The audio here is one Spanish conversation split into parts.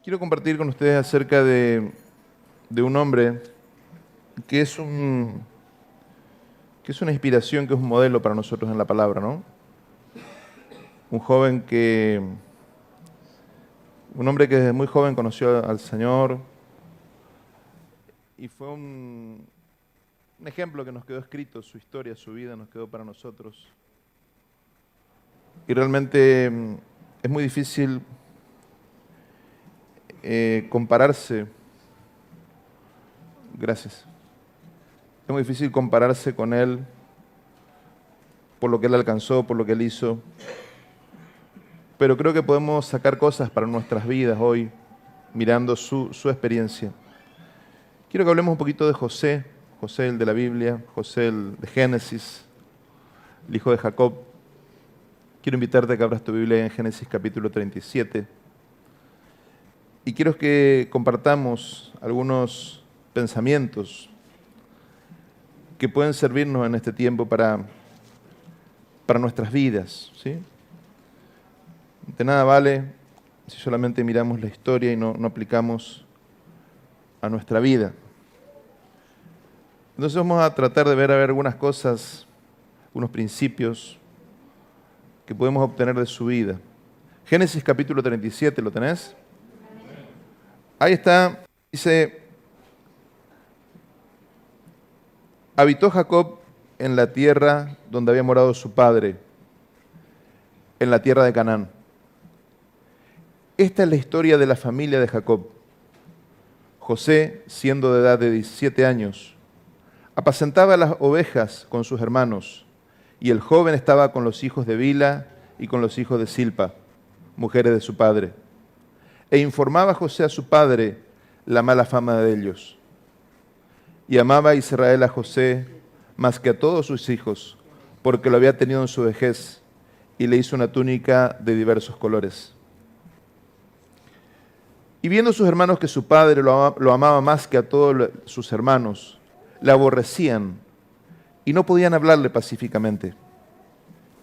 Quiero compartir con ustedes acerca de un hombre que es que es una inspiración, que es un modelo para nosotros en la palabra, ¿no? Un joven un hombre que desde muy joven conoció al Señor y fue un ejemplo que nos quedó escrito, su historia, su vida nos quedó para nosotros. Y realmente es muy difícil compararse. Gracias. Es muy difícil compararse con él por lo que él alcanzó, por lo que él hizo. Pero creo que podemos sacar cosas para nuestras vidas hoy, mirando su experiencia. Quiero que hablemos un poquito de José, José el de la Biblia, José el de Génesis, el hijo de Jacob. Quiero invitarte a que abras tu Biblia en Génesis capítulo 37. Y quiero que compartamos algunos pensamientos que pueden servirnos en este tiempo para nuestras vidas, ¿sí? De nada vale si solamente miramos la historia y no aplicamos a nuestra vida. Entonces vamos a tratar de ver algunas cosas, unos principios que podemos obtener de su vida. Génesis capítulo 37, ¿lo tenés? Ahí está, dice: habitó Jacob en la tierra donde había morado su padre, en la tierra de Canaán. Esta es la historia de la familia de Jacob. José, siendo de edad de 17 años, apacentaba las ovejas con sus hermanos, y el joven estaba con los hijos de Bila y con los hijos de Silpa, mujeres de su padre. E informaba José a su padre la mala fama de ellos. Y amaba a Israel a José más que a todos sus hijos, porque lo había tenido en su vejez, y le hizo una túnica de diversos colores. Y viendo sus hermanos que su padre lo amaba más que a todos sus hermanos, le aborrecían y no podían hablarle pacíficamente.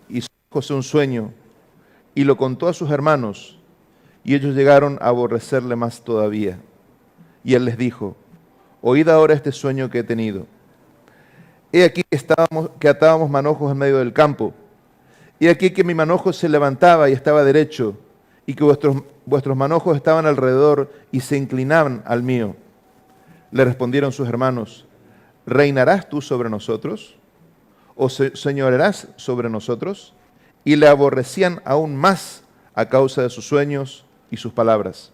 Hizo José un sueño y lo contó a sus hermanos, y ellos llegaron a aborrecerle más todavía. Y él les dijo: oíd ahora este sueño que he tenido. He aquí que atábamos manojos en medio del campo. He aquí que mi manojo se levantaba y estaba derecho, y que vuestros manojos estaban alrededor y se inclinaban al mío. Le respondieron sus hermanos: ¿reinarás tú sobre nosotros? ¿O señorearás sobre nosotros? Y le aborrecían aún más a causa de sus sueños y sus palabras.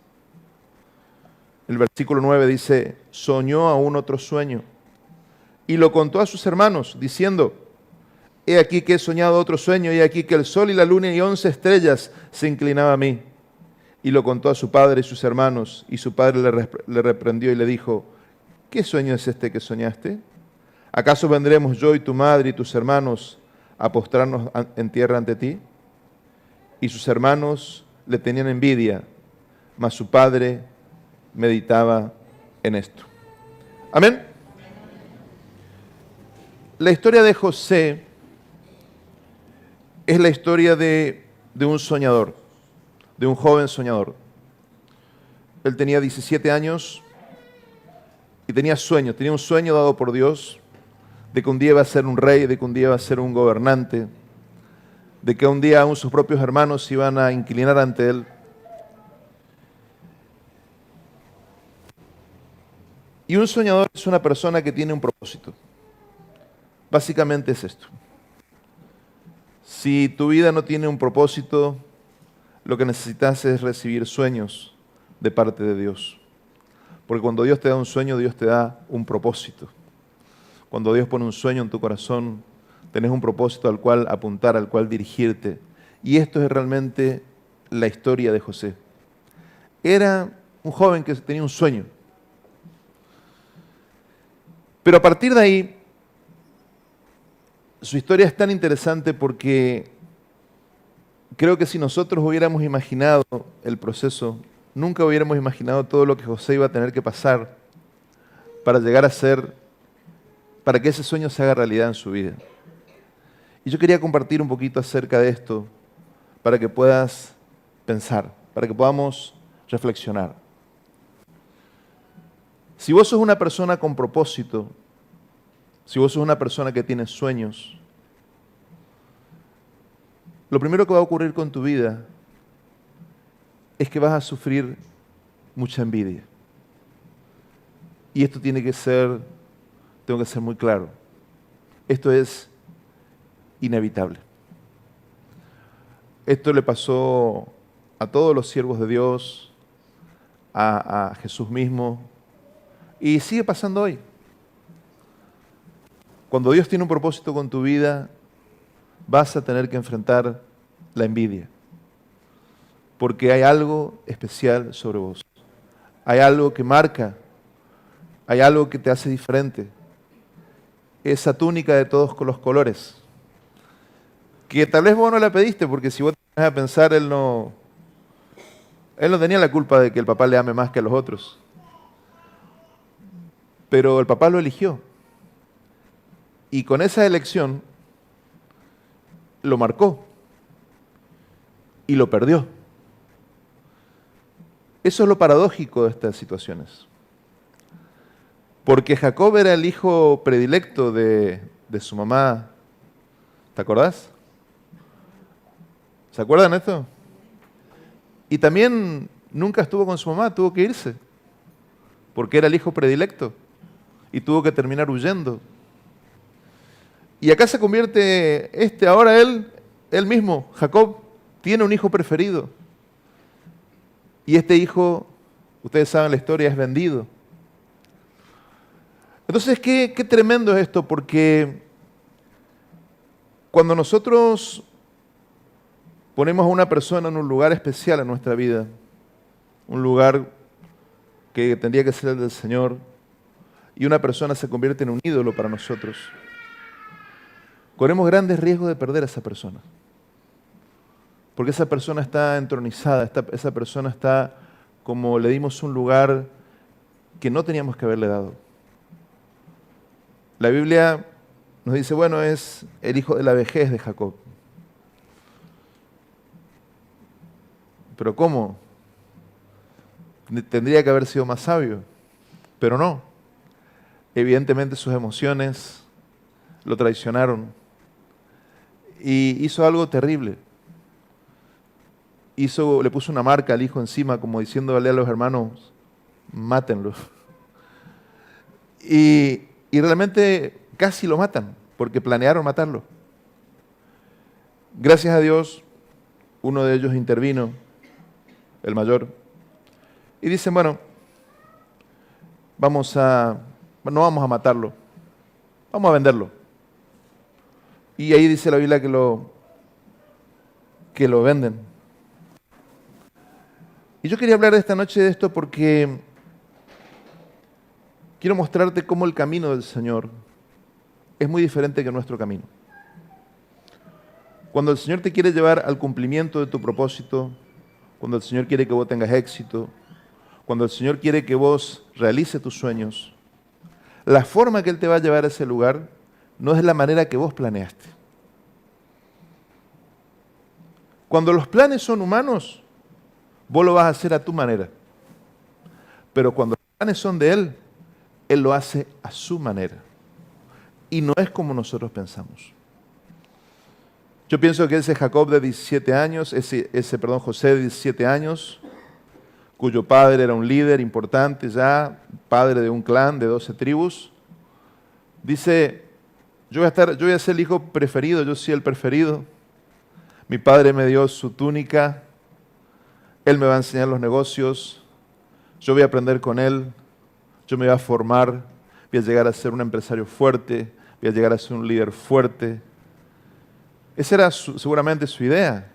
El versículo 9 dice: soñó aún otro sueño y lo contó a sus hermanos, diciendo: he aquí que he soñado otro sueño, y he aquí que el sol y la luna y 11 estrellas se inclinaban a mí. Y lo contó a su padre y sus hermanos, y su padre le reprendió y le dijo: ¿qué sueño es este que soñaste? ¿Acaso vendremos yo y tu madre y tus hermanos a postrarnos en tierra ante ti? Y sus hermanos le tenían envidia, mas su padre meditaba en esto. Amén. La historia de José es la historia de un soñador, de un joven soñador. Él tenía 17 años y tenía un sueño dado por Dios de que un día iba a ser un rey, de que un día iba a ser un gobernante, de que un día aún sus propios hermanos se iban a inclinar ante él. Y un soñador es una persona que tiene un propósito. Básicamente es esto. Si tu vida no tiene un propósito, lo que necesitas es recibir sueños de parte de Dios. Porque cuando Dios te da un sueño, Dios te da un propósito. Cuando Dios pone un sueño en tu corazón, tenés un propósito al cual apuntar, al cual dirigirte. Y esto es realmente la historia de José. Era un joven que tenía un sueño. Pero a partir de ahí, su historia es tan interesante porque creo que si nosotros hubiéramos imaginado el proceso, nunca hubiéramos imaginado todo lo que José iba a tener que pasar para llegar a ser, para que ese sueño se haga realidad en su vida. Y yo quería compartir un poquito acerca de esto para que puedas pensar, para que podamos reflexionar. Si vos sos una persona con propósito, si vos sos una persona que tiene sueños, lo primero que va a ocurrir con tu vida es que vas a sufrir mucha envidia. Y esto tengo que ser muy claro. Esto es inevitable. Esto le pasó a todos los siervos de Dios, a Jesús mismo, y sigue pasando hoy. Cuando Dios tiene un propósito con tu vida, vas a tener que enfrentar la envidia. Porque hay algo especial sobre vos. Hay algo que marca, hay algo que te hace diferente. Esa túnica de todos los colores, que tal vez vos no la pediste, porque si vos te pones a pensar, él no tenía la culpa de que el papá le ame más que a los otros. Pero el papá lo eligió. Y con esa elección lo marcó y lo perdió. Eso es lo paradójico de estas situaciones. Porque Jacob era el hijo predilecto de su mamá. ¿Te acordás? ¿Se acuerdan de esto? Y también nunca estuvo con su mamá, tuvo que irse. Porque era el hijo predilecto. Y tuvo que terminar huyendo. Y acá se convierte ahora él mismo, Jacob, tiene un hijo preferido. Y este hijo, ustedes saben la historia, es vendido. Entonces, qué tremendo es esto, porque cuando nosotros ponemos a una persona en un lugar especial en nuestra vida, un lugar que tendría que ser el del Señor, y una persona se convierte en un ídolo para nosotros, corremos grandes riesgos de perder a esa persona. Porque esa persona está entronizada, esa persona está como le dimos un lugar que no teníamos que haberle dado. La Biblia nos dice, bueno, es el hijo de la vejez de Jacob. Pero ¿cómo? Tendría que haber sido más sabio, pero no. Evidentemente sus emociones lo traicionaron y hizo algo terrible. Le puso una marca al hijo encima, como diciéndole a los hermanos, mátenlo. Y realmente casi lo matan, porque planearon matarlo. Gracias a Dios, uno de ellos intervino, el mayor, y dicen, bueno, no vamos a matarlo, vamos a venderlo. Y ahí dice la Biblia que lo venden. Y yo quería hablar esta noche de esto porque quiero mostrarte cómo el camino del Señor es muy diferente que nuestro camino. Cuando el Señor te quiere llevar al cumplimiento de tu propósito, cuando el Señor quiere que vos tengas éxito, cuando el Señor quiere que vos realices tus sueños, la forma que Él te va a llevar a ese lugar no es la manera que vos planeaste. Cuando los planes son humanos, vos lo vas a hacer a tu manera. Pero cuando los planes son de Él, Él lo hace a su manera. Y no es como nosotros pensamos. Yo pienso que ese Jacob de 17 años, José de 17 años, cuyo padre era un líder importante ya, padre de un clan de 12 tribus, dice, yo voy a ser el hijo preferido, yo soy el preferido. Mi padre me dio su túnica, él me va a enseñar los negocios, yo voy a aprender con él, yo me voy a formar, voy a llegar a ser un empresario fuerte, voy a llegar a ser un líder fuerte. Esa era seguramente su idea,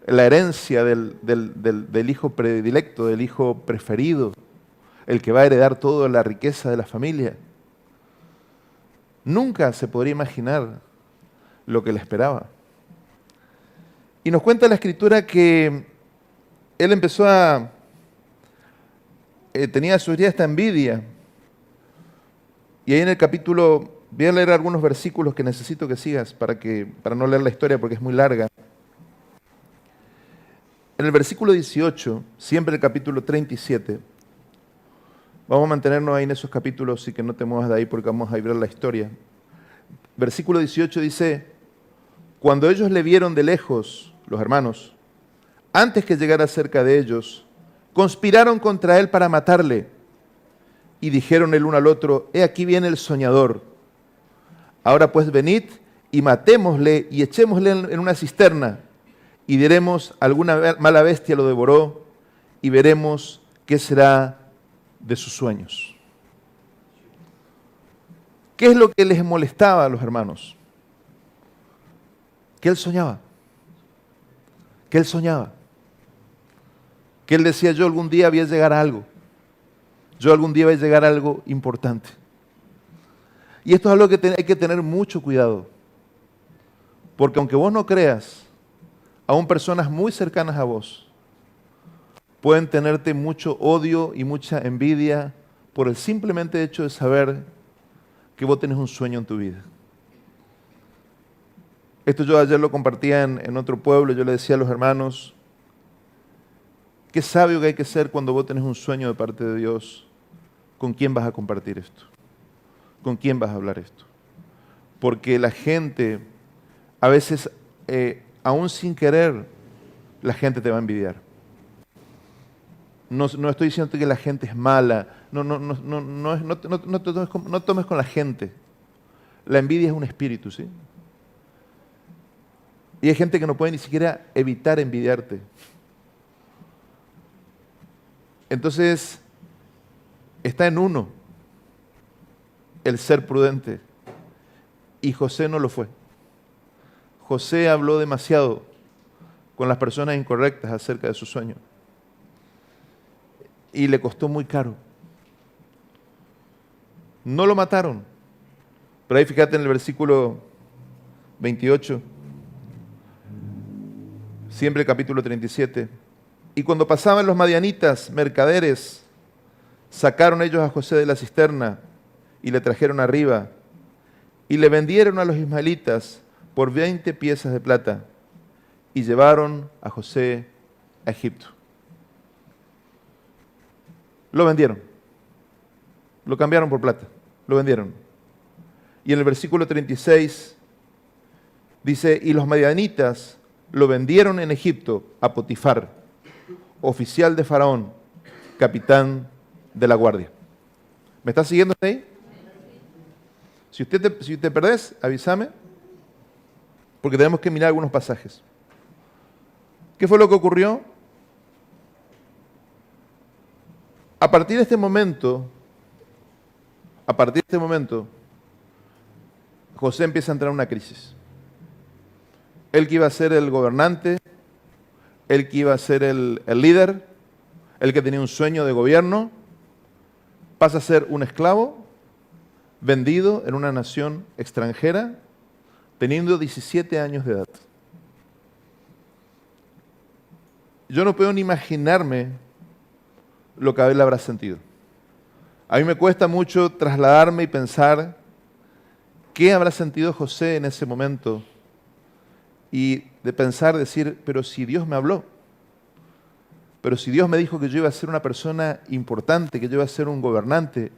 la herencia del hijo predilecto, del hijo preferido, el que va a heredar toda la riqueza de la familia. Nunca se podría imaginar lo que le esperaba. Y nos cuenta la Escritura que él empezó tenía su esta envidia. Y ahí en el capítulo, voy a leer algunos versículos que necesito que sigas para no leer la historia porque es muy larga. En el versículo 18, siempre el capítulo 37, Vamos a mantenernos ahí en esos capítulos y que no te muevas de ahí porque vamos a ir a la historia. Versículo 18 dice, cuando ellos le vieron de lejos, los hermanos, antes que llegara cerca de ellos, conspiraron contra él para matarle. Y dijeron el uno al otro, he aquí viene el soñador. Ahora pues venid y matémosle y echémosle en una cisterna. Y diremos, alguna mala bestia lo devoró y veremos qué será de sus sueños. ¿Qué es lo que les molestaba a los hermanos? Que él soñaba. Que él soñaba. Que él decía, yo algún día voy a llegar a algo. Yo algún día voy a llegar a algo importante. Y esto es algo que hay que tener mucho cuidado. Porque aunque vos no creas, aún personas muy cercanas a vos pueden tenerte mucho odio y mucha envidia por el simplemente hecho de saber que vos tenés un sueño en tu vida. Esto yo ayer lo compartía en otro pueblo, yo le decía a los hermanos, qué sabio que hay que ser cuando vos tenés un sueño de parte de Dios. ¿Con quién vas a compartir esto? ¿Con quién vas a hablar esto? Porque la gente, a veces, aún sin querer, la gente te va a envidiar. No estoy diciendo que la gente es mala, no tomes con la gente. La envidia es un espíritu, ¿sí? Y hay gente que no puede ni siquiera evitar envidiarte. Entonces, está en uno el ser prudente. Y José no lo fue. José habló demasiado con las personas incorrectas acerca de su sueño. Y le costó muy caro. No lo mataron. Pero ahí fíjate en el versículo 28, siempre el capítulo 37. Y cuando pasaban los madianitas, mercaderes, sacaron ellos a José de la cisterna y le trajeron arriba y le vendieron a los ismaelitas por 20 piezas de plata y llevaron a José a Egipto. Lo vendieron, lo cambiaron por plata, lo vendieron. Y en el versículo 36 dice, y los madianitas lo vendieron en Egipto a Potifar, oficial de Faraón, capitán de la guardia. ¿Me estás siguiendo ahí? Si te perdés, avísame, porque tenemos que mirar algunos pasajes. ¿Qué fue lo que ocurrió? A partir de este momento, José empieza a entrar en una crisis. Él que iba a ser el gobernante, él que iba a ser el líder, él que tenía un sueño de gobierno, pasa a ser un esclavo vendido en una nación extranjera, teniendo 17 años de edad. Yo no puedo ni imaginarme lo que él habrá sentido. A mí me cuesta mucho trasladarme y pensar qué habrá sentido José en ese momento y de pensar, decir, pero si Dios me habló, pero si Dios me dijo que yo iba a ser una persona importante, que yo iba a ser un gobernante,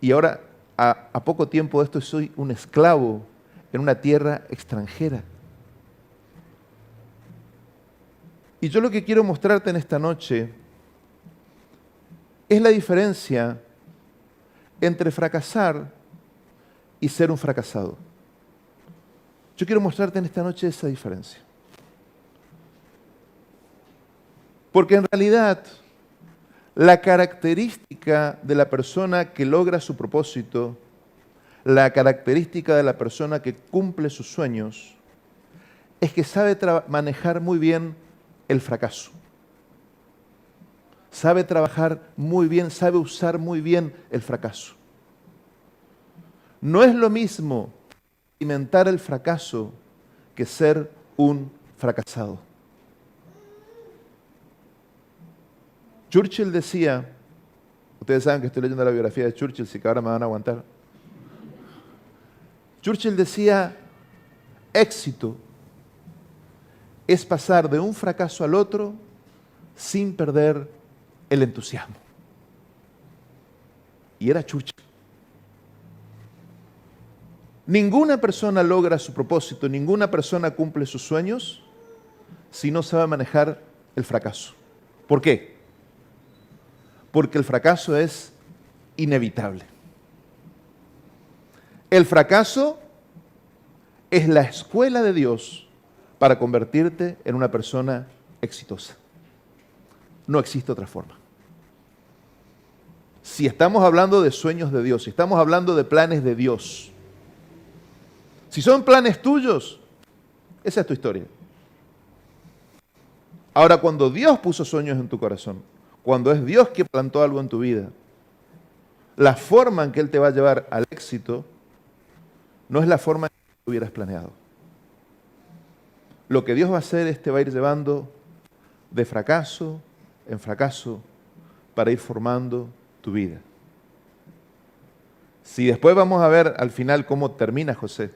y ahora a poco tiempo de esto soy un esclavo en una tierra extranjera. Y yo lo que quiero mostrarte en esta noche es la diferencia entre fracasar y ser un fracasado. Yo quiero mostrarte en esta noche esa diferencia. Porque en realidad, la característica de la persona que logra su propósito, la característica de la persona que cumple sus sueños, es que sabe manejar muy bien el fracaso. Sabe trabajar muy bien, sabe usar muy bien el fracaso. No es lo mismo experimentar el fracaso que ser un fracasado. Churchill decía, ustedes saben que estoy leyendo la biografía de Churchill, así que ahora me van a aguantar. Churchill decía, éxito es pasar de un fracaso al otro sin perder el entusiasmo. y era chucha. Ninguna persona logra su propósito, ninguna persona cumple sus sueños si no sabe manejar el fracaso. ¿Por qué? Porque el fracaso es inevitable. El fracaso es la escuela de Dios para convertirte en una persona exitosa. No existe otra forma. Si estamos hablando de sueños de Dios, si estamos hablando de planes de Dios, si son planes tuyos, esa es tu historia. Ahora, cuando Dios puso sueños en tu corazón, cuando es Dios que plantó algo en tu vida, la forma en que Él te va a llevar al éxito no es la forma en que hubieras planeado. Lo que Dios va a hacer es te va a ir llevando de fracaso en fracaso para ir formando tu vida. Si después vamos a ver al final cómo termina José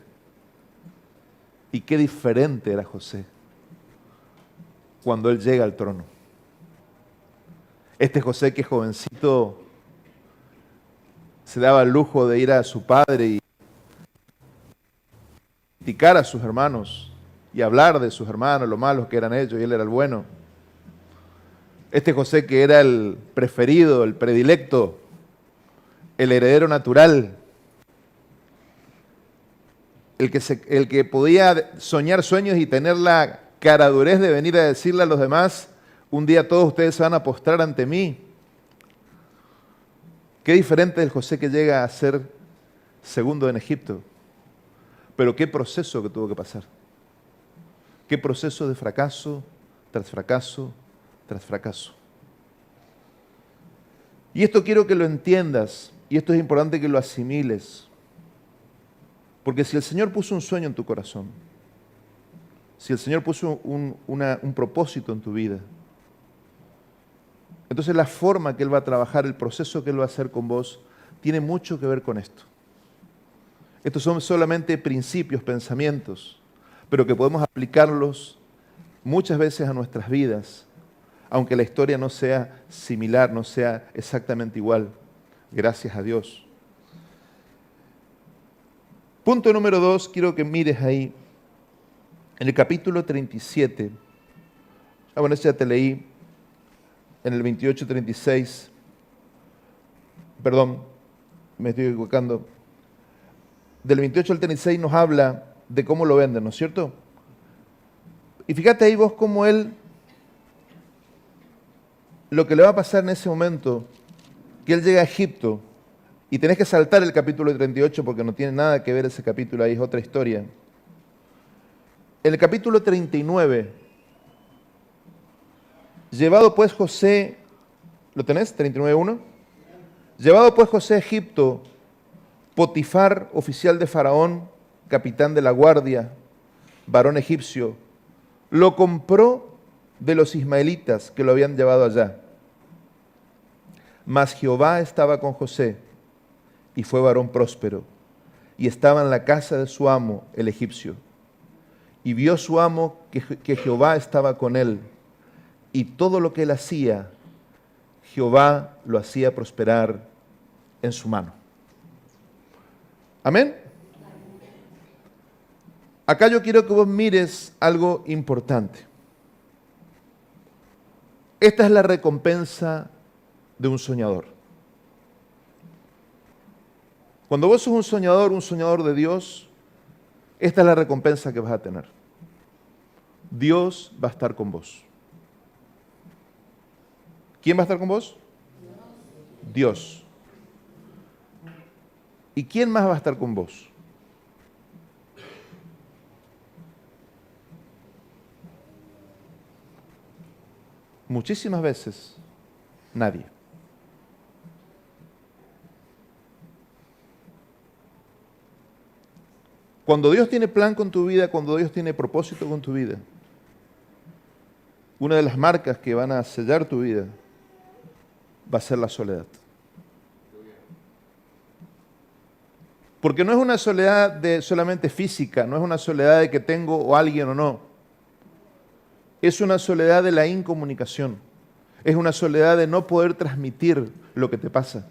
y qué diferente era José cuando él llega al trono. Este José que jovencito se daba el lujo de ir a su padre y criticar a sus hermanos y hablar de sus hermanos, lo malos que eran ellos y él era el bueno. Este José que era el preferido, el predilecto, el heredero natural, el que podía soñar sueños y tener la caradurez de venir a decirle a los demás, un día todos ustedes se van a postrar ante mí. Qué diferente del José que llega a ser segundo en Egipto. Pero qué proceso que tuvo que pasar. Qué proceso de fracaso tras fracaso tras fracaso. Y esto quiero que lo entiendas, y esto es importante que lo asimiles. Porque si el Señor puso un sueño en tu corazón, si el Señor puso un propósito en tu vida, entonces la forma que Él va a trabajar, el proceso que Él va a hacer con vos, tiene mucho que ver con esto. Estos son solamente principios, pensamientos, pero que podemos aplicarlos muchas veces a nuestras vidas, aunque la historia no sea similar, no sea exactamente igual, gracias a Dios. Punto número 2, quiero que mires ahí, en el capítulo 37, bueno, eso ya te leí, en el 28-36, perdón, me estoy equivocando, del 28 al 36 nos habla de cómo lo venden, ¿no es cierto? Y fíjate ahí vos cómo él, lo que le va a pasar en ese momento, que él llega a Egipto, y tenés que saltar el capítulo 38 porque no tiene nada que ver ese capítulo, ahí es otra historia. En el capítulo 39, llevado pues José, ¿lo tenés? 39.1. Llevado pues José a Egipto, Potifar, oficial de Faraón, capitán de la guardia, varón egipcio, lo compró de los ismaelitas que lo habían llevado allá. Mas Jehová estaba con José, y fue varón próspero, y estaba en la casa de su amo, el egipcio. Y vio su amo que Jehová estaba con él, y todo lo que él hacía, Jehová lo hacía prosperar en su mano. ¿Amén? Acá yo quiero que vos mires algo importante. Esta es la recompensa de un soñador. Cuando vos sos un soñador de Dios, esta es la recompensa que vas a tener. Dios va a estar con vos. ¿Quién va a estar con vos? Dios. ¿Y quién más va a estar con vos? Muchísimas veces, nadie. Cuando Dios tiene plan con tu vida, cuando Dios tiene propósito con tu vida, una de las marcas que van a sellar tu vida va a ser la soledad. Porque no es una soledad de solamente física, no es una soledad de que tengo o alguien o no. Es una soledad de la incomunicación. Es una soledad de no poder transmitir lo que te pasa.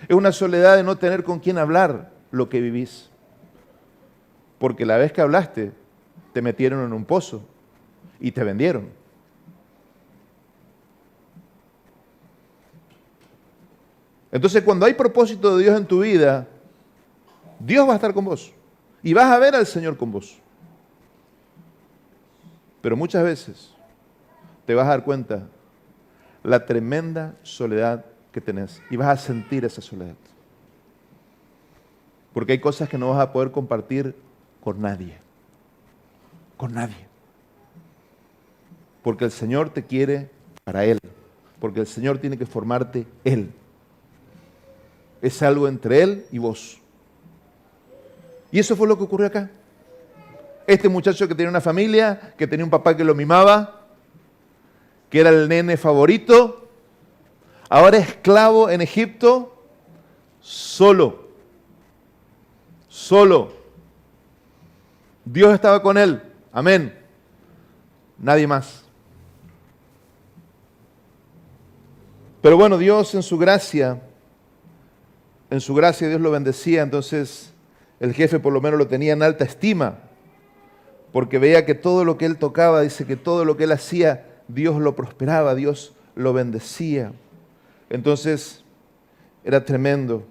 Es una soledad de no tener con quién hablar lo que vivís. Porque la vez que hablaste, te metieron en un pozo y te vendieron. Entonces, cuando hay propósito de Dios en tu vida, Dios va a estar con vos y vas a ver al Señor con vos. Pero muchas veces te vas a dar cuenta la tremenda soledad que tenés y vas a sentir esa soledad. Porque hay cosas que no vas a poder compartir con nadie. Con nadie. Porque el Señor te quiere para Él. Porque el Señor tiene que formarte Él. Es algo entre Él y vos. Y eso fue lo que ocurrió acá. Este muchacho que tenía una familia, que tenía un papá que lo mimaba, que era el nene favorito, ahora esclavo en Egipto, solo. Solo. Dios estaba con él. Amén. Nadie más. Pero bueno, Dios en su gracia Dios lo bendecía, entonces el jefe por lo menos lo tenía en alta estima, porque veía que todo lo que él tocaba, dice que todo lo que él hacía, Dios lo prosperaba, Dios lo bendecía. Entonces, era tremendo.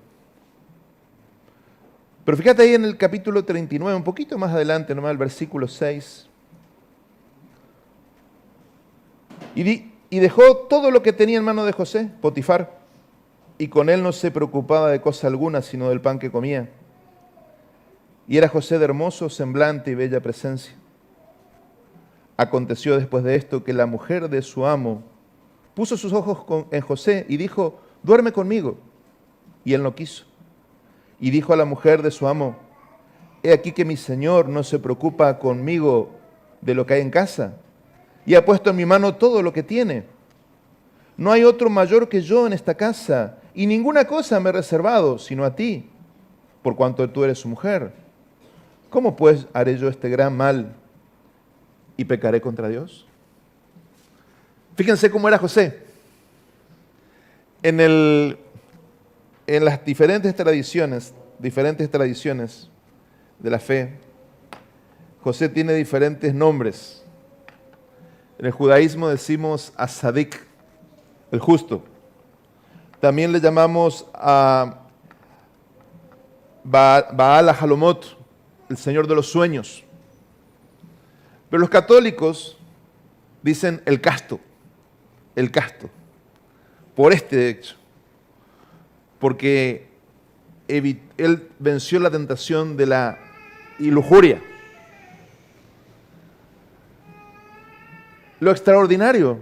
Pero fíjate ahí en el capítulo 39, un poquito más adelante, nomás el versículo 6. Y dejó todo lo que tenía en mano de José, Potifar, y con él no se preocupaba de cosa alguna, sino del pan que comía. Y era José de hermoso semblante y bella presencia. Aconteció después de esto que la mujer de su amo puso sus ojos en José y dijo, duerme conmigo. Y él no quiso. Y dijo a la mujer de su amo, he aquí que mi señor no se preocupa conmigo de lo que hay en casa, y ha puesto en mi mano todo lo que tiene. No hay otro mayor que yo en esta casa, y ninguna cosa me he reservado, sino a ti, por cuanto tú eres su mujer. ¿Cómo pues haré yo este gran mal y pecaré contra Dios? Fíjense cómo era José. En las diferentes tradiciones de la fe, José tiene diferentes nombres. En el judaísmo decimos a Sadik, el justo. También le llamamos a Baal Halomot, el señor de los sueños. Pero los católicos dicen el casto, por este hecho. Porque él venció la tentación de la lujuria. Lo extraordinario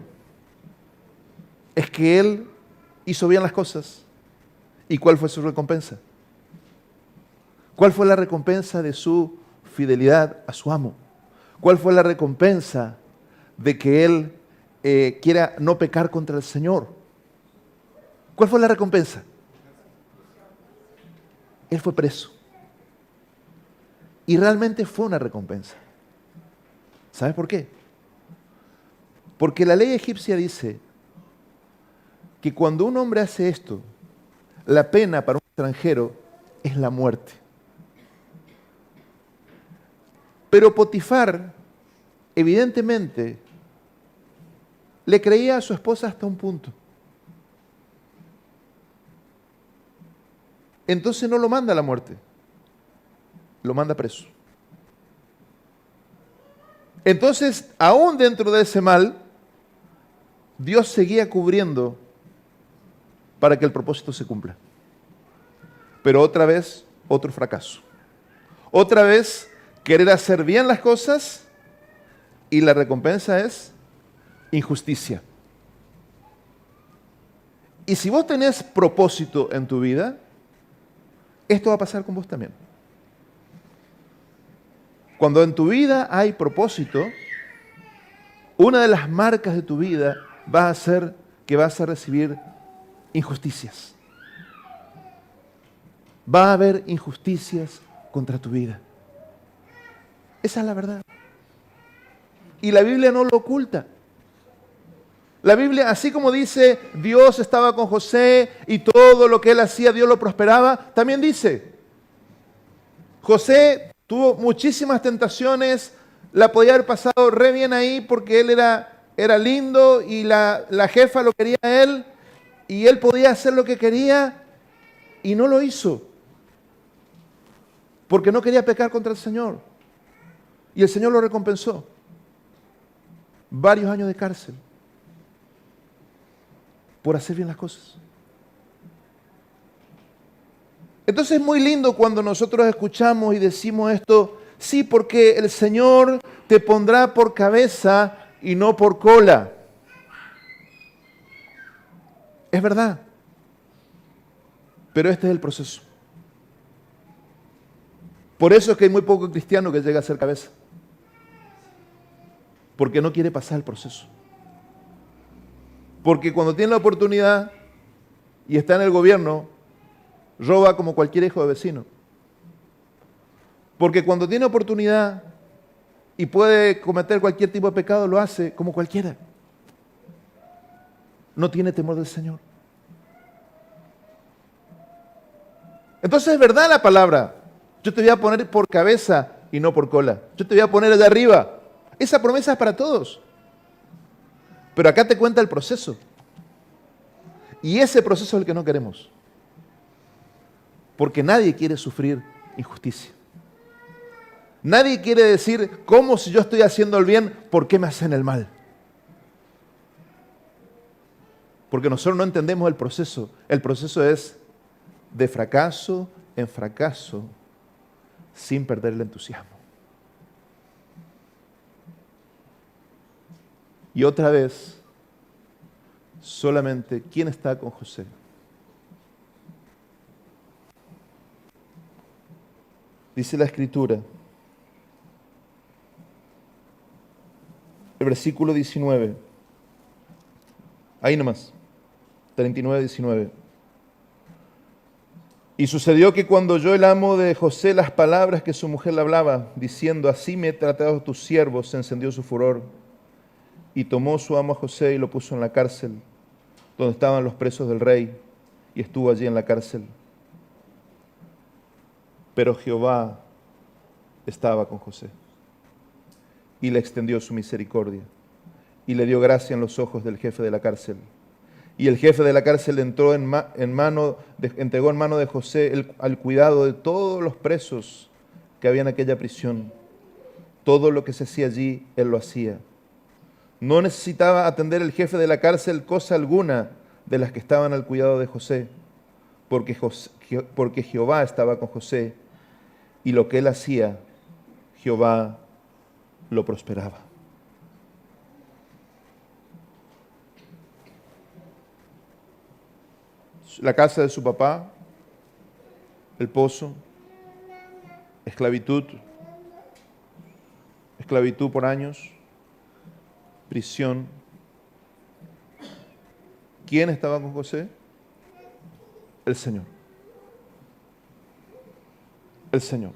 es que él hizo bien las cosas. ¿Y cuál fue su recompensa? ¿Cuál fue la recompensa de su fidelidad a su amo? ¿Cuál fue la recompensa de que él quiera no pecar contra el Señor? ¿Cuál fue la recompensa? Él fue preso. Y realmente fue una recompensa. ¿Sabes por qué? Porque la ley egipcia dice que cuando un hombre hace esto, la pena para un extranjero es la muerte. Pero Potifar, evidentemente, le creía a su esposa hasta un punto. Entonces no lo manda a la muerte, lo manda preso. Entonces, aún dentro de ese mal, Dios seguía cubriendo para que el propósito se cumpla. Pero otra vez, otro fracaso. Otra vez, querer hacer bien las cosas y la recompensa es injusticia. Y si vos tenés propósito en tu vida, esto va a pasar con vos también. Cuando en tu vida hay propósito, una de las marcas de tu vida va a ser que vas a recibir injusticias. Va a haber injusticias contra tu vida. Esa es la verdad. Y la Biblia no lo oculta. La Biblia, así como dice, Dios estaba con José y todo lo que él hacía, Dios lo prosperaba, también dice, José tuvo muchísimas tentaciones, la podía haber pasado re bien ahí porque él era lindo y la jefa lo quería a él y él podía hacer lo que quería y no lo hizo porque no quería pecar contra el Señor. Y el Señor lo recompensó. Varios años de cárcel por hacer bien las cosas. Entonces es muy lindo cuando nosotros escuchamos y decimos esto, sí, porque el Señor te pondrá por cabeza y no por cola. Es verdad. Pero este es el proceso. Por eso es que hay muy poco cristiano que llega a ser cabeza. Porque no quiere pasar el proceso. Porque cuando tiene la oportunidad y está en el gobierno, roba como cualquier hijo de vecino. Porque cuando tiene oportunidad y puede cometer cualquier tipo de pecado, lo hace como cualquiera. No tiene temor del Señor. Entonces es verdad la palabra. Yo te voy a poner por cabeza y no por cola. Yo te voy a poner allá arriba. Esa promesa es para todos. Pero acá te cuenta el proceso. Y ese proceso es el que no queremos. Porque nadie quiere sufrir injusticia. Nadie quiere decir, ¿cómo si yo estoy haciendo el bien, por qué me hacen el mal? Porque nosotros no entendemos el proceso. El proceso es de fracaso en fracaso, sin perder el entusiasmo. Y otra vez, solamente, ¿quién está con José? Dice la Escritura, el versículo 19, ahí nomás, 39, 19. Y sucedió que cuando oyó el amo de José las palabras que su mujer le hablaba, diciendo, así me he tratado tus siervos, se encendió su furor. Y tomó su amo a José y lo puso en la cárcel, donde estaban los presos del rey, y estuvo allí en la cárcel. Pero Jehová estaba con José, y le extendió su misericordia, y le dio gracia en los ojos del jefe de la cárcel. Y el jefe de la cárcel entregó en mano de José al cuidado de todos los presos que había en aquella prisión. Todo lo que se hacía allí, él lo hacía. No necesitaba atender el jefe de la cárcel cosa alguna de las que estaban al cuidado de José, porque Jehová estaba con José, y lo que él hacía, Jehová lo prosperaba. La casa de su papá, el pozo, esclavitud por años, prisión. ¿Quién estaba con José? El Señor. El Señor.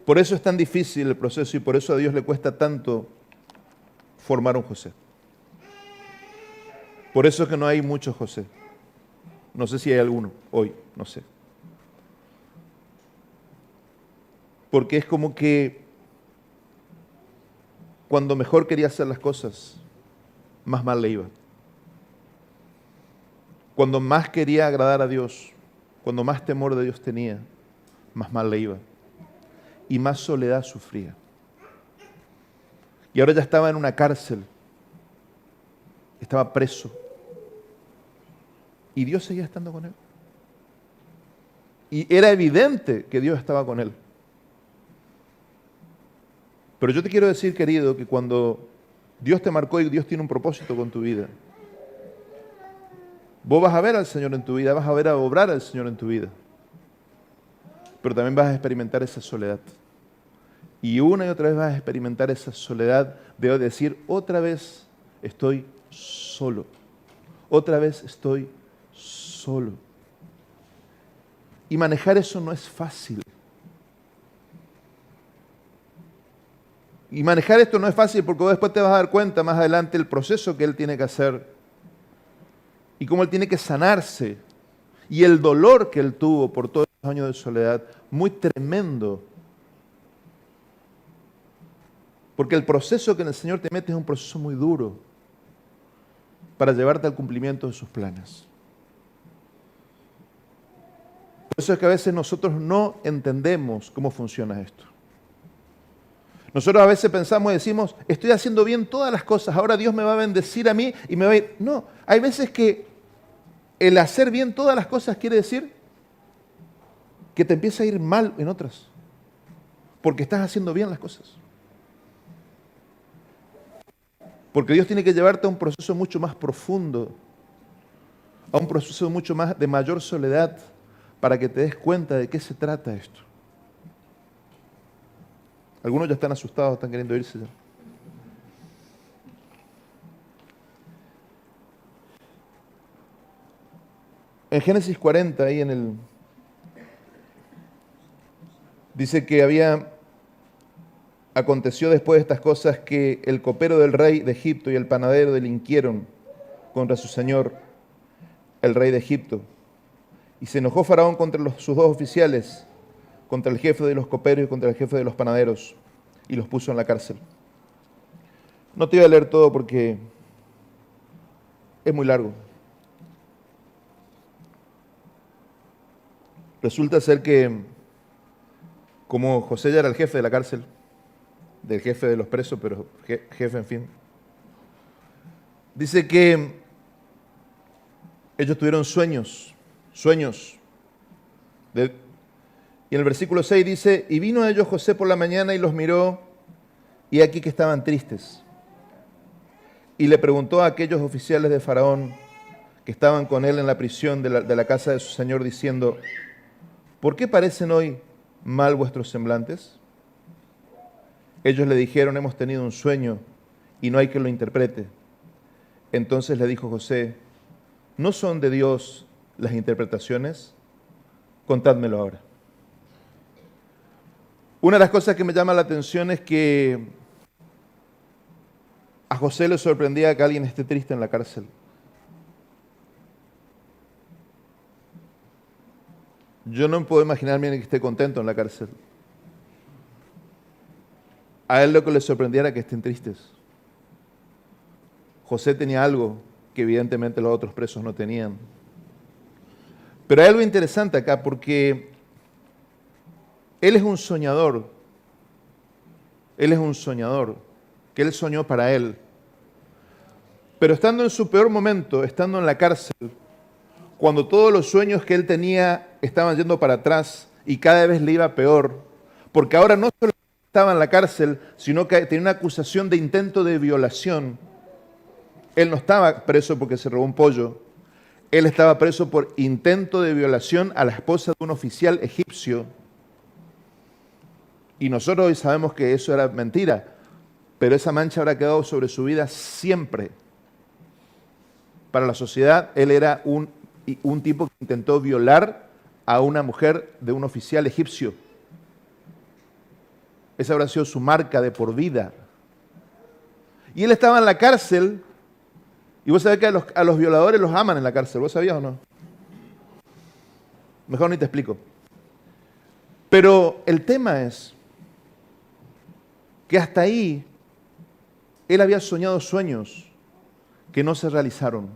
Por eso es tan difícil el proceso y por eso a Dios le cuesta tanto formar un José. Por eso es que no hay muchos José. No sé si hay alguno hoy, no sé. Porque es como que cuando mejor quería hacer las cosas, más mal le iba. Cuando más quería agradar a Dios, cuando más temor de Dios tenía, más mal le iba. Y más soledad sufría. Y ahora ya estaba en una cárcel. Estaba preso. Y Dios seguía estando con él. Y era evidente que Dios estaba con él. Pero yo te quiero decir, querido, que cuando Dios te marcó y Dios tiene un propósito con tu vida, vos vas a ver al Señor en tu vida, vas a ver a obrar al Señor en tu vida. Pero también vas a experimentar esa soledad. Y una y otra vez vas a experimentar esa soledad de decir, otra vez estoy solo. Otra vez estoy solo. Y manejar eso no es fácil. Y manejar esto no es fácil porque vos después te vas a dar cuenta más adelante el proceso que él tiene que hacer y cómo él tiene que sanarse y el dolor que él tuvo por todos los años de soledad, muy tremendo. Porque el proceso que el Señor te mete es un proceso muy duro para llevarte al cumplimiento de sus planes. Por eso es que a veces nosotros no entendemos cómo funciona esto. Nosotros a veces pensamos y decimos, estoy haciendo bien todas las cosas, ahora Dios me va a bendecir a mí y me va a ir. No, hay veces que el hacer bien todas las cosas quiere decir que te empieza a ir mal en otras, porque estás haciendo bien las cosas. Porque Dios tiene que llevarte a un proceso mucho más profundo, a un proceso mucho más de mayor soledad, para que te des cuenta de qué se trata esto. Algunos ya están asustados, están queriendo irse ya. En Génesis 40, dice que aconteció después de estas cosas que el copero del rey de Egipto y el panadero delinquieron contra su señor, el rey de Egipto. Y se enojó Faraón contra sus dos oficiales, contra el jefe de los coperos y contra el jefe de los panaderos, y los puso en la cárcel. No te voy a leer todo porque es muy largo. Resulta ser que, como José ya era el jefe de la cárcel, del jefe de los presos, pero jefe, en fin, dice que ellos tuvieron sueños. Y en el versículo 6 dice, y vino a ellos José por la mañana y los miró, y aquí que estaban tristes. Y le preguntó a aquellos oficiales de Faraón que estaban con él en la prisión de la casa de su señor, diciendo, ¿por qué parecen hoy mal vuestros semblantes? Ellos le dijeron, hemos tenido un sueño y no hay que lo interprete. Entonces le dijo José, ¿no son de Dios las interpretaciones? Contádmelo ahora. Una de las cosas que me llama la atención es que a José le sorprendía que alguien esté triste en la cárcel. Yo no puedo imaginarme que esté contento en la cárcel. A él lo que le sorprendía era que estén tristes. José tenía algo que evidentemente los otros presos no tenían. Pero hay algo interesante acá porque él es un soñador. Él es un soñador, que él soñó para él. Pero estando en su peor momento, estando en la cárcel, cuando todos los sueños que él tenía estaban yendo para atrás y cada vez le iba peor, porque ahora no solo estaba en la cárcel, sino que tenía una acusación de intento de violación. Él no estaba preso porque se robó un pollo, él estaba preso por intento de violación a la esposa de un oficial egipcio. Y nosotros hoy sabemos que eso era mentira, pero esa mancha habrá quedado sobre su vida siempre. Para la sociedad, él era un tipo que intentó violar a una mujer de un oficial egipcio. Esa habrá sido su marca de por vida. Y él estaba en la cárcel, y vos sabés que a los violadores los aman en la cárcel, ¿vos sabías o no? Mejor ni te explico. Pero el tema es que hasta ahí él había soñado sueños que no se realizaron.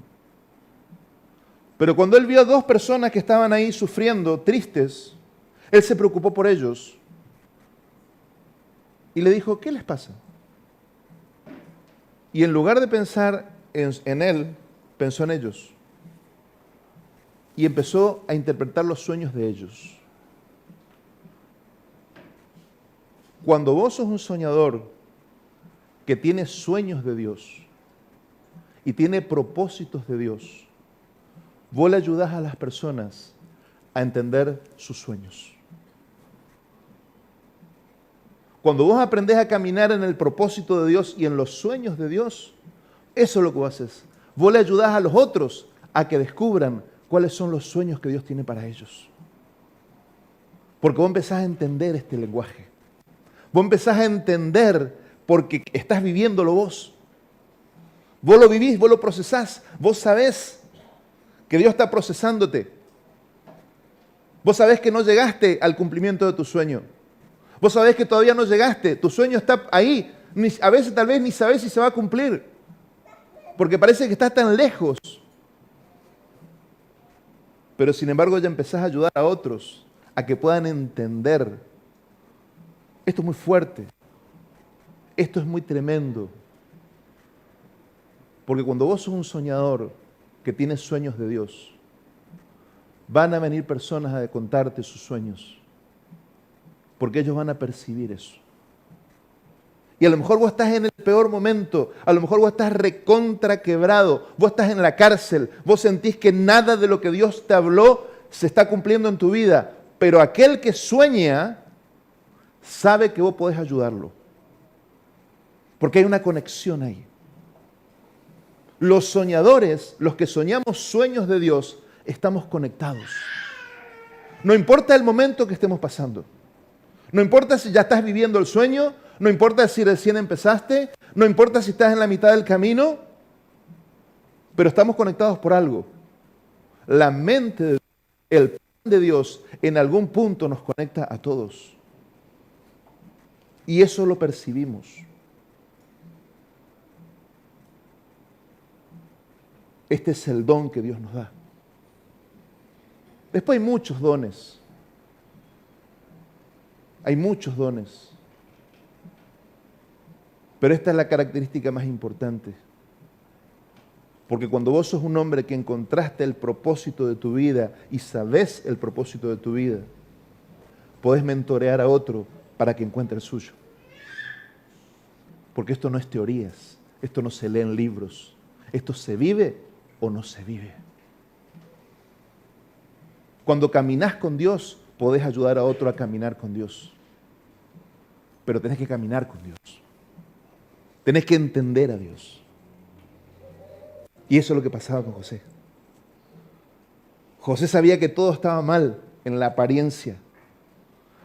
Pero cuando él vio a dos personas que estaban ahí sufriendo, tristes, él se preocupó por ellos y le dijo, ¿qué les pasa? Y en lugar de pensar en él, pensó en ellos y empezó a interpretar los sueños de ellos. Cuando vos sos un soñador que tiene sueños de Dios y tiene propósitos de Dios, vos le ayudás a las personas a entender sus sueños. Cuando vos aprendés a caminar en el propósito de Dios y en los sueños de Dios, eso es lo que vos haces. Vos le ayudás a los otros a que descubran cuáles son los sueños que Dios tiene para ellos. Porque vos empezás a entender este lenguaje. Vos empezás a entender porque estás viviéndolo vos. Vos lo vivís, vos lo procesás, vos sabés que Dios está procesándote. Vos sabés que no llegaste al cumplimiento de tu sueño. Vos sabés que todavía no llegaste, tu sueño está ahí. A veces tal vez ni sabés si se va a cumplir, porque parece que está tan lejos. Pero sin embargo ya empezás a ayudar a otros a que puedan entender. Esto es muy fuerte, esto es muy tremendo. Porque cuando vos sos un soñador que tiene sueños de Dios, van a venir personas a contarte sus sueños, porque ellos van a percibir eso. Y a lo mejor vos estás en el peor momento, a lo mejor vos estás recontra quebrado, vos estás en la cárcel, vos sentís que nada de lo que Dios te habló se está cumpliendo en tu vida, pero aquel que sueña sabe que vos podés ayudarlo, porque hay una conexión ahí. Los soñadores, los que soñamos sueños de Dios, estamos conectados. No importa el momento que estemos pasando. No importa si ya estás viviendo el sueño, no importa si recién empezaste, no importa si estás en la mitad del camino, pero estamos conectados por algo. La mente de Dios, el plan de Dios, en algún punto nos conecta a todos. Y eso lo percibimos. Este es el don que Dios nos da. Después hay muchos dones. Hay muchos dones. Pero esta es la característica más importante. Porque cuando vos sos un hombre que encontraste el propósito de tu vida y sabés el propósito de tu vida, podés mentorear a otro para que encuentre el suyo. Porque esto no es teorías, esto no se lee en libros, esto se vive o no se vive. Cuando caminás con Dios, podés ayudar a otro a caminar con Dios. Pero tenés que caminar con Dios. Tenés que entender a Dios. Y eso es lo que pasaba con José. José sabía que todo estaba mal en la apariencia,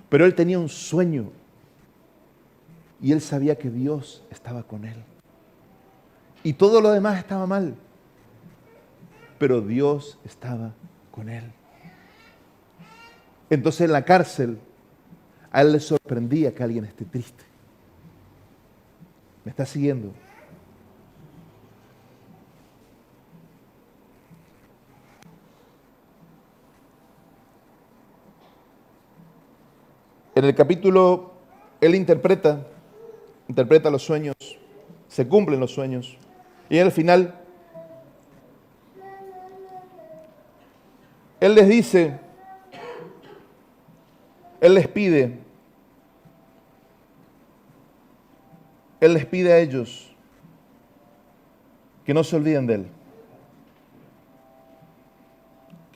pero él tenía un sueño y él sabía que Dios estaba con él. Y todo lo demás estaba mal, pero Dios estaba con él. Entonces en la cárcel, a él le sorprendía que alguien esté triste. ¿Me está siguiendo? En el capítulo, él interpreta los sueños, se cumplen los sueños. Y al final, él les dice, él les pide a ellos que no se olviden de él.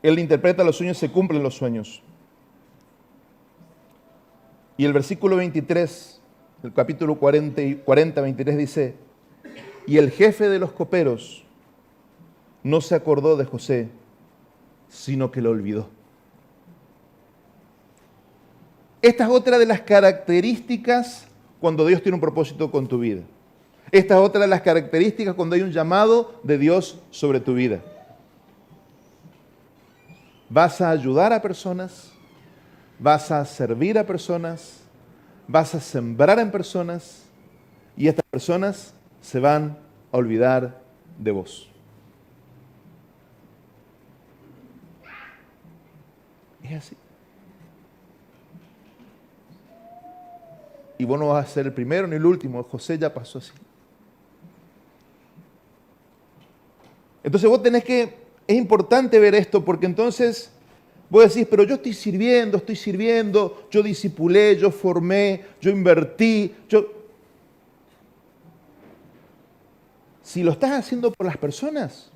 Él interpreta los sueños, se cumplen los sueños. Y el versículo 23, el capítulo 40-23 dice, y el jefe de los coperos no se acordó de José, sino que lo olvidó. Esta es otra de las características cuando Dios tiene un propósito con tu vida. Esta es otra de las características cuando hay un llamado de Dios sobre tu vida. Vas a ayudar a personas, vas a servir a personas, vas a sembrar en personas y estas personas se van a olvidar de vos. Es así. Y vos no vas a ser el primero ni el último. José ya pasó así. Entonces vos tenés que, es importante ver esto porque entonces vos decís, pero yo estoy sirviendo, yo discipulé, yo formé, yo invertí, Si lo estás haciendo por las personas,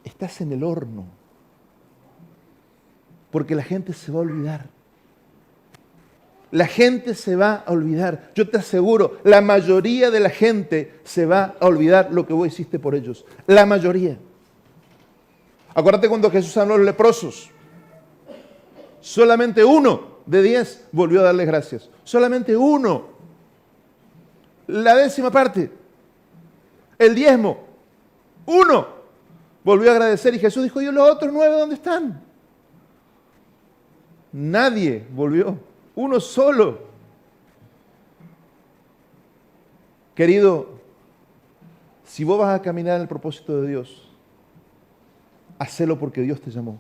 estás en el horno. Porque la gente se va a olvidar. La gente se va a olvidar. Yo te aseguro, la mayoría de la gente se va a olvidar lo que vos hiciste por ellos. La mayoría. Acuérdate cuando Jesús sanó a los leprosos. Solamente 1 de 10 volvió a darle gracias. Solamente 1. la 10ª parte, el diezmo, 1. Volvió a agradecer y Jesús dijo, ¿y los otros 9 dónde están? Nadie volvió, 1 solo. Querido, si vos vas a caminar en el propósito de Dios, hacelo porque Dios te llamó.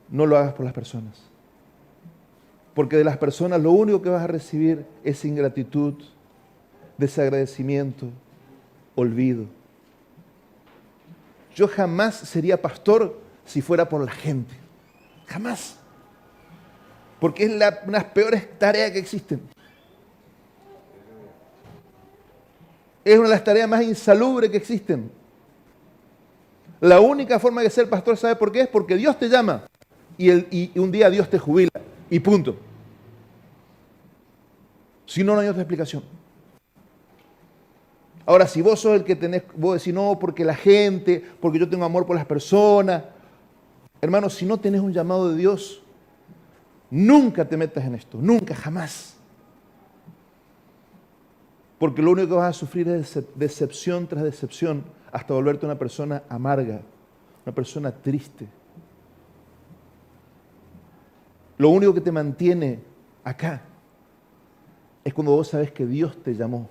No lo hagas por las personas. Porque de las personas lo único que vas a recibir es ingratitud, desagradecimiento, olvido. Yo jamás sería pastor si fuera por la gente. Jamás. Porque es una de las peores tareas que existen. Es una de las tareas más insalubres que existen. La única forma de ser pastor, ¿sabe por qué? Es porque Dios te llama y un día Dios te jubila y punto. Si no, no hay otra explicación. Ahora, si vos sos el que vos decís, no, porque la gente, porque yo tengo amor por las personas. Hermano, si no tenés un llamado de Dios, nunca te metas en esto, nunca, jamás. Porque lo único que vas a sufrir es decepción tras decepción hasta volverte una persona amarga, una persona triste. Lo único que te mantiene acá es cuando vos sabés que Dios te llamó.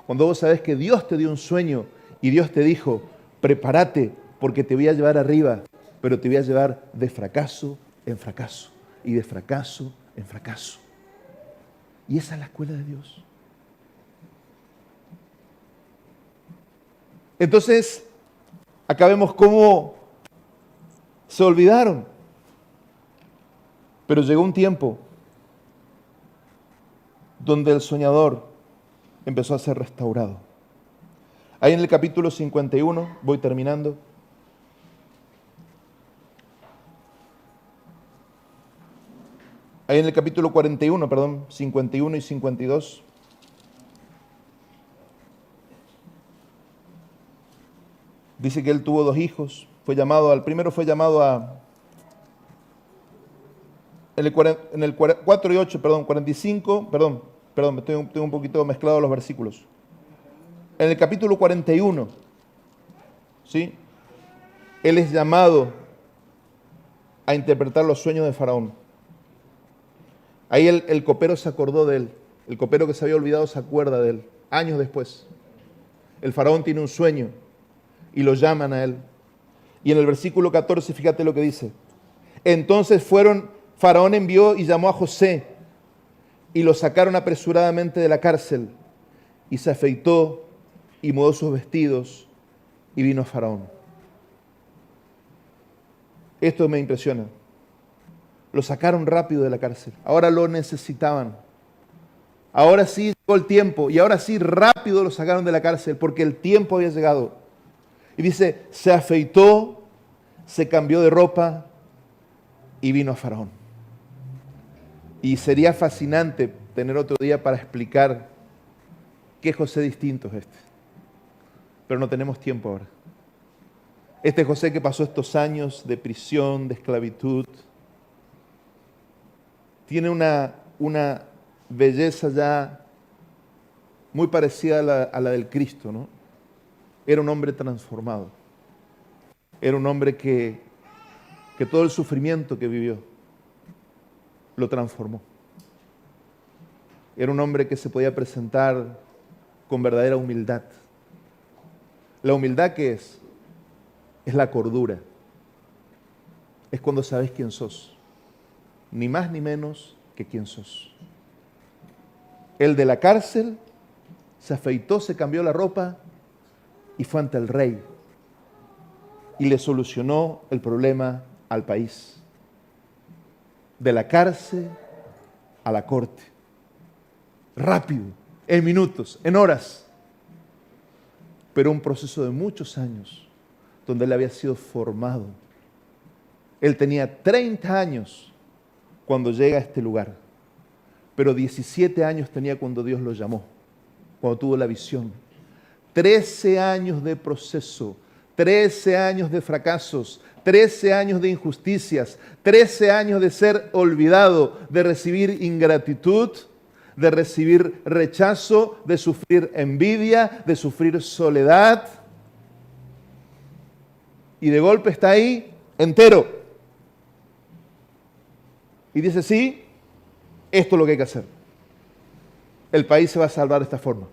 Cuando vos sabés que Dios te dio un sueño y Dios te dijo, prepárate porque te voy a llevar arriba, pero te voy a llevar de fracaso en fracaso y de fracaso en fracaso. Y esa es la escuela de Dios. Entonces, acá vemos cómo se olvidaron. Pero llegó un tiempo donde el soñador empezó a ser restaurado. Ahí en el capítulo 51, voy terminando. Ahí en el capítulo 41, 51 y 52. Dice que él tuvo 2 hijos. Al primero fue llamado a... En el 4 y 8, 45, tengo un poquito mezclado los versículos. En el capítulo 41, ¿sí? Él es llamado a interpretar los sueños de Faraón. Ahí el copero se acordó de él. El copero que se había olvidado se acuerda de él, años después. El Faraón tiene un sueño y lo llaman a él. Y en el versículo 14, fíjate lo que dice. Entonces Faraón envió y llamó a José y lo sacaron apresuradamente de la cárcel y se afeitó y mudó sus vestidos y vino a Faraón. Esto me impresiona. Lo sacaron rápido de la cárcel. Ahora lo necesitaban. Ahora sí llegó el tiempo y ahora sí rápido lo sacaron de la cárcel porque el tiempo había llegado. Y dice, se afeitó, se cambió de ropa y vino a Faraón. Y sería fascinante tener otro día para explicar qué José distinto es este. Pero no tenemos tiempo ahora. Este José que pasó estos años de prisión, de esclavitud, tiene una belleza ya muy parecida a la del Cristo, ¿no? Era un hombre transformado. Era un hombre que todo el sufrimiento que vivió lo transformó. Era un hombre que se podía presentar con verdadera humildad. La humildad, ¿qué es? Es la cordura. Es cuando sabes quién sos. Ni más ni menos que quién sos. Él de la cárcel se afeitó, se cambió la ropa y fue ante el rey. Y le solucionó el problema al país. De la cárcel a la corte. Rápido, en minutos, en horas. Pero un proceso de muchos años donde él había sido formado. Él tenía 30 años cuando llega a este lugar, pero 17 años tenía cuando Dios lo llamó, cuando tuvo la visión. 13 años de proceso, 13 años de fracasos, 13 años de injusticias, 13 años de ser olvidado, de recibir ingratitud, de recibir rechazo, de sufrir envidia, de sufrir soledad. Y de golpe está ahí entero. Y dice, sí, esto es lo que hay que hacer. El país se va a salvar de esta forma.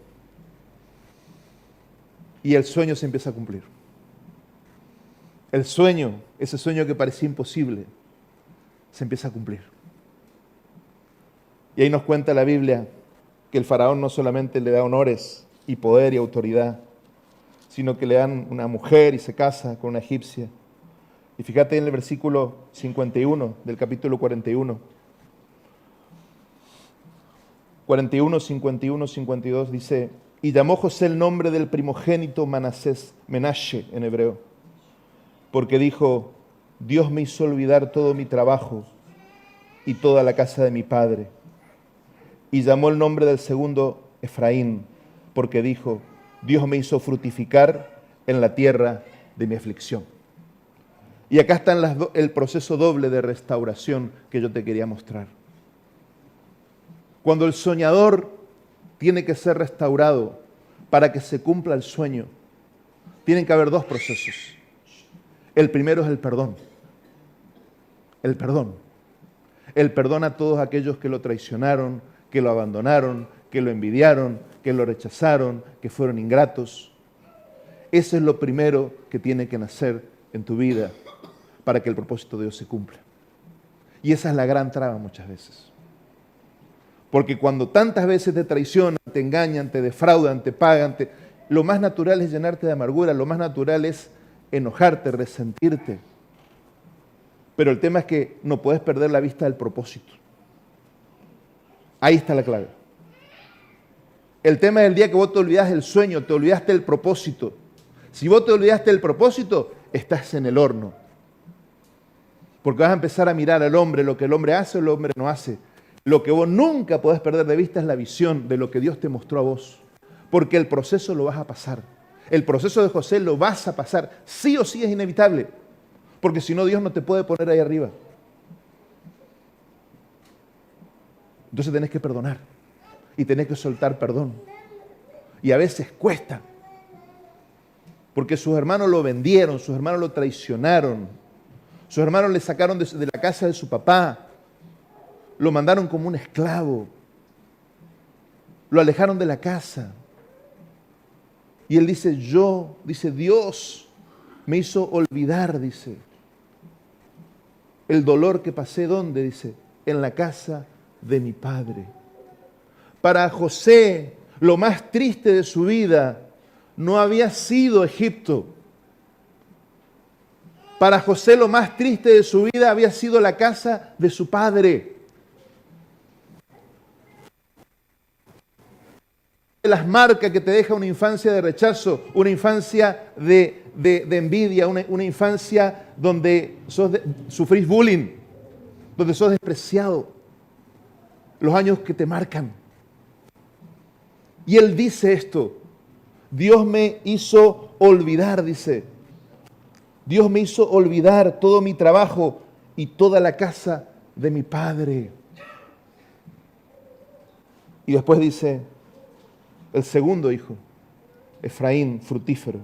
Y el sueño se empieza a cumplir. El sueño, ese sueño que parecía imposible, se empieza a cumplir. Y ahí nos cuenta la Biblia que el faraón no solamente le da honores y poder y autoridad, sino que le dan una mujer y se casa con una egipcia. Y fíjate en el versículo 51 del capítulo 41. 41, 51, 52 dice, y llamó José el nombre del primogénito Manasés, Menashe en hebreo, porque dijo, Dios me hizo olvidar todo mi trabajo y toda la casa de mi padre. Y llamó el nombre del segundo Efraín, porque dijo, Dios me hizo fructificar en la tierra de mi aflicción. Y acá está el proceso doble de restauración que yo te quería mostrar. Cuando el soñador tiene que ser restaurado para que se cumpla el sueño, tienen que haber dos procesos. El primero es el perdón. El perdón. El perdón a todos aquellos que lo traicionaron, que lo abandonaron, que lo envidiaron, que lo rechazaron, que fueron ingratos. Eso es lo primero que tiene que nacer en tu vida para que el propósito de Dios se cumpla. Y esa es la gran traba muchas veces. Porque cuando tantas veces te traicionan, te engañan, te defraudan, te pagan, lo más natural es llenarte de amargura, lo más natural es enojarte, resentirte. Pero el tema es que no puedes perder la vista del propósito. Ahí está la clave. El tema es el día que vos te olvidas del sueño, te olvidaste del propósito. Si vos te olvidaste del propósito, estás en el horno. Porque vas a empezar a mirar al hombre, lo que el hombre hace o el hombre no hace. Lo que vos nunca podés perder de vista es la visión de lo que Dios te mostró a vos. Porque el proceso lo vas a pasar. El proceso de José lo vas a pasar. Sí o sí es inevitable. Porque si no, Dios no te puede poner ahí arriba. Entonces tenés que perdonar. Y tenés que soltar perdón. Y a veces cuesta. Porque sus hermanos lo vendieron, sus hermanos lo traicionaron. Sus hermanos le sacaron de la casa de su papá. Lo mandaron como un esclavo. Lo alejaron de la casa. Y él dice, Dios me hizo olvidar, dice, el dolor que pasé, ¿dónde? Dice, en la casa de mi padre. Para José, lo más triste de su vida no había sido Egipto. Para José, lo más triste de su vida había sido la casa de su padre. Las marcas que te deja una infancia de rechazo, una infancia de envidia, una infancia donde sufrís bullying, donde sos despreciado, los años que te marcan. Y él dice esto, Dios me hizo olvidar, dice, Dios me hizo olvidar todo mi trabajo y toda la casa de mi padre. Y después dice, el segundo hijo, Efraín, fructífero,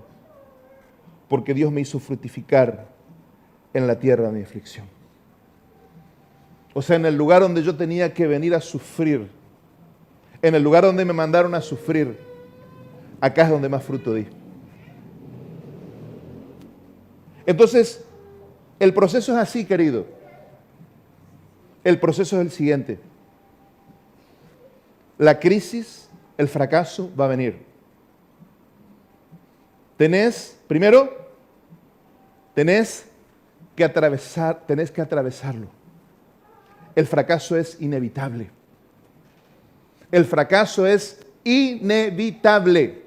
porque Dios me hizo fructificar en la tierra de mi aflicción. O sea, en el lugar donde yo tenía que venir a sufrir, en el lugar donde me mandaron a sufrir, acá es donde más fruto di. Entonces, el proceso es así, querido. El proceso es el siguiente. La crisis, el fracaso va a venir. Primero, tenés que atravesarlo. El fracaso es inevitable. El fracaso es inevitable.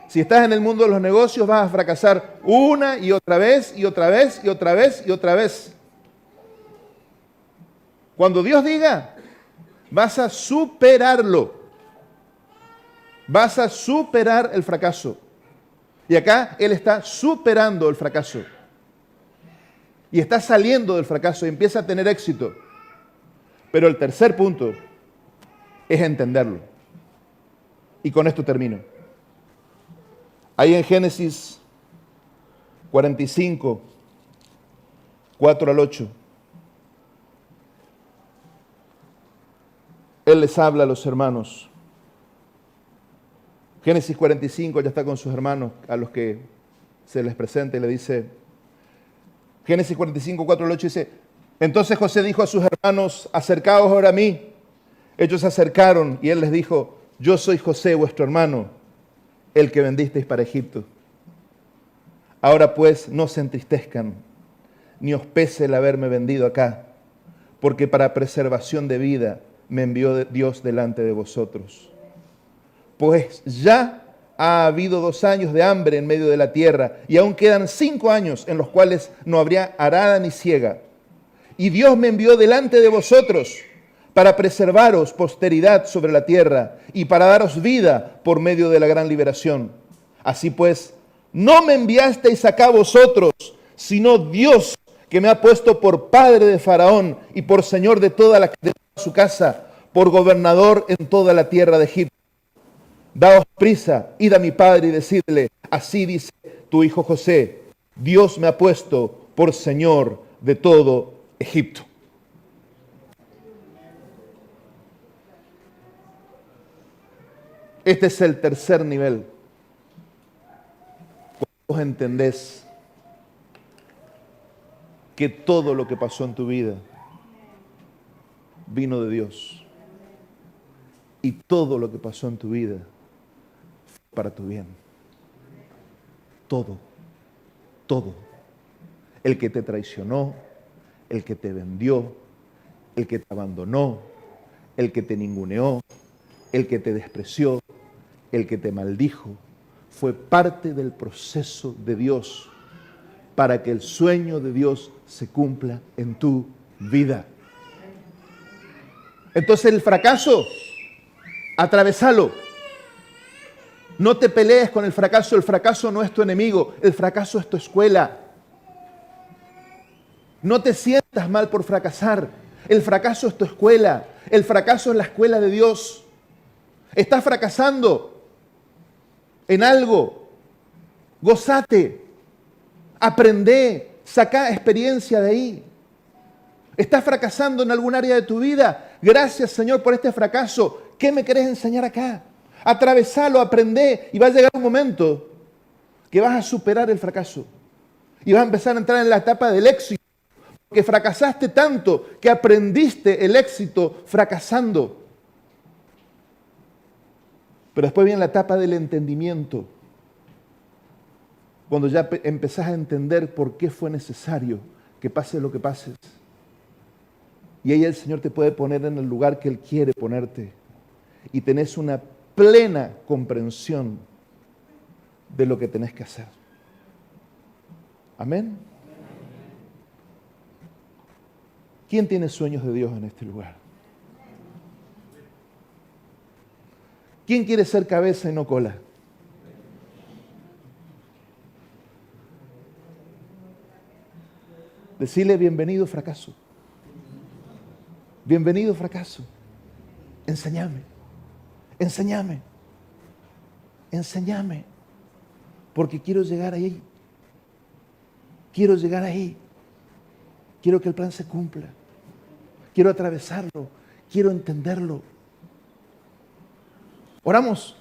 Si estás en el mundo de los negocios, vas a fracasar una y otra vez, y otra vez, y otra vez, y otra vez. Cuando Dios diga, vas a superarlo. Vas a superar el fracaso. Y acá Él está superando el fracaso. Y está saliendo del fracaso y empieza a tener éxito. Pero el tercer punto es entenderlo. Y con esto termino. Ahí en Génesis 45, 4 al 8, Él les habla a los hermanos. Génesis 45, ya está con sus hermanos, a los que se les presenta y le dice, Génesis 45, 4 al 8 dice, entonces José dijo a sus hermanos, acercaos ahora a mí. Ellos se acercaron y él les dijo, yo soy José, vuestro hermano, el que vendisteis para Egipto. Ahora pues no se entristezcan, ni os pese el haberme vendido acá, porque para preservación de vida me envió Dios delante de vosotros. Pues ya ha habido 2 años de hambre en medio de la tierra, y aún quedan 5 años en los cuales no habría arada ni siega. Y Dios me envió delante de vosotros para preservaros posteridad sobre la tierra y para daros vida por medio de la gran liberación. Así pues, no me enviasteis acá vosotros, sino Dios, que me ha puesto por padre de Faraón y por señor de toda su casa, por gobernador en toda la tierra de Egipto. Daos prisa, id a mi padre y decidle, así dice tu hijo José, Dios me ha puesto por señor de todo Egipto. Este es el tercer nivel. Cuando vos entendés que todo lo que pasó en tu vida vino de Dios y todo lo que pasó en tu vida fue para tu bien. Todo, todo. El que te traicionó, el que te vendió, el que te abandonó, el que te ninguneó, el que te despreció, el que te maldijo, fue parte del proceso de Dios para que el sueño de Dios se cumpla en tu vida. Entonces el fracaso, atravesalo. No te pelees con el fracaso no es tu enemigo, el fracaso es tu escuela. No te sientas mal por fracasar, el fracaso es tu escuela, el fracaso es la escuela de Dios. Estás fracasando en algo, gózate, aprende, saca experiencia de ahí. Estás fracasando en algún área de tu vida, gracias Señor por este fracaso. ¿Qué me querés enseñar acá? Atravesalo, aprende y va a llegar un momento que vas a superar el fracaso y vas a empezar a entrar en la etapa del éxito, porque fracasaste tanto que aprendiste el éxito fracasando. Pero después viene la etapa del entendimiento, cuando ya empezás a entender por qué fue necesario que pase lo que pases. Y ahí el Señor te puede poner en el lugar que Él quiere ponerte. Y tenés una plena comprensión de lo que tenés que hacer. Amén. ¿Quién tiene sueños de Dios en este lugar? ¿Quién quiere ser cabeza y no cola? Decirle bienvenido fracaso. Bienvenido fracaso. Enséñame. Enséñame. Enséñame. Porque quiero llegar ahí. Quiero llegar ahí. Quiero que el plan se cumpla. Quiero atravesarlo. Quiero entenderlo. Oramos.